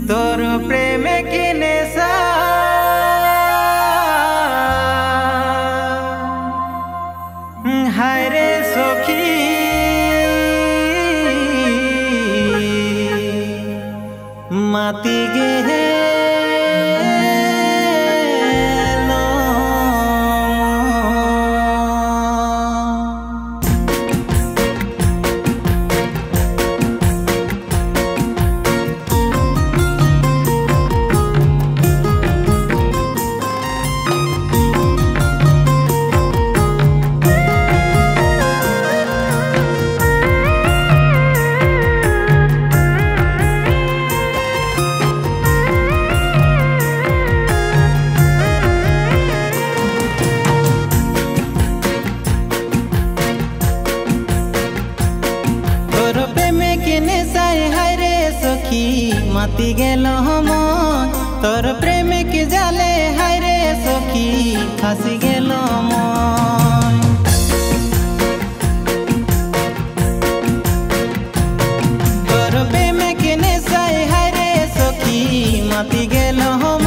तोर प्रेम की नेशा हाय रे सखी माती गे माती गेल हम तोर प्रेम के जाले हाय रे सखी फांसी गेल तोर प्रेम के नेशाय हाय रे सखी माती गेल हम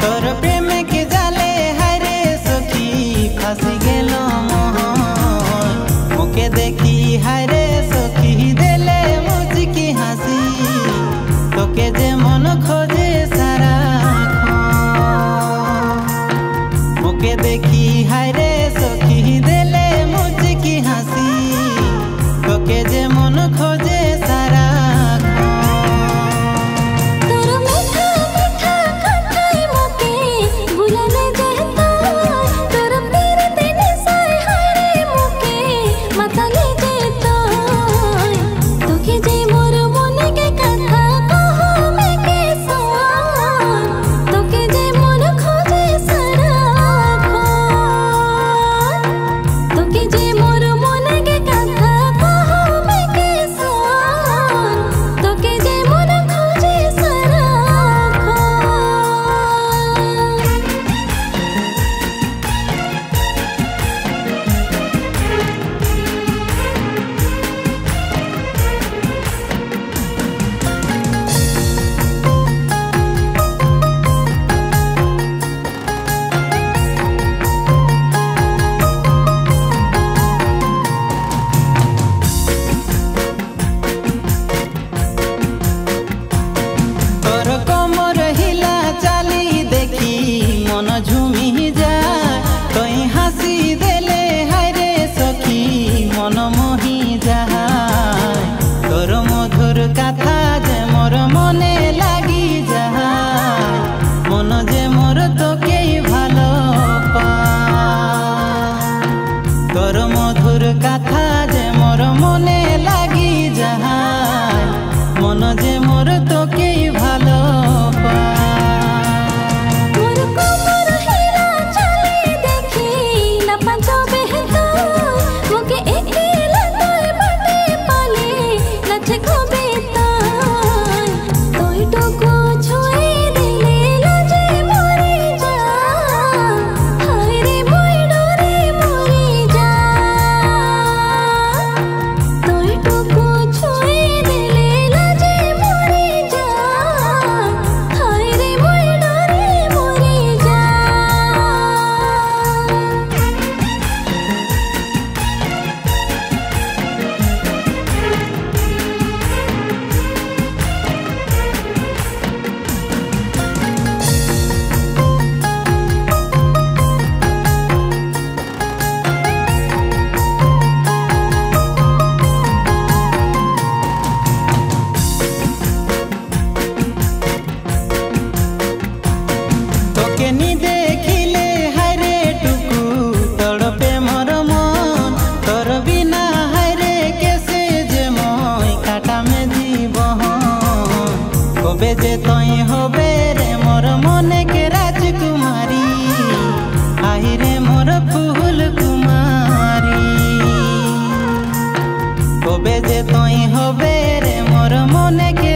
तोर प्रेम के जाले हाय रे सखी फांसी गेल मोके देखी हाय रे सखी देले मुझकी हंसी तोके जे मन खोजे सारा मोके देखी हाय रे सखी देले मुझकी हंसी तोके जे मन खोजे सारा झूमी जाए कहीं हंसी देले हाय रे सखी मन मोही जाए तोर मधुर कथा जे मोर मने लागी जाए मन जे मोर तोके भालो पाए तोर मधुर कथा जे मोर मने लागी जाए मन जे मोर तोके भालो पाए नी देखिले हाय रे टुकु तड़पे मोर मन तोर बिना हाय रे कैसे जे मोय काटा में जीवन कबे जे तई होबे रे मोर मने के राजकुमारी हाय रे मोर फूल कुमारी कबे जे तई होबे रे मोर मने के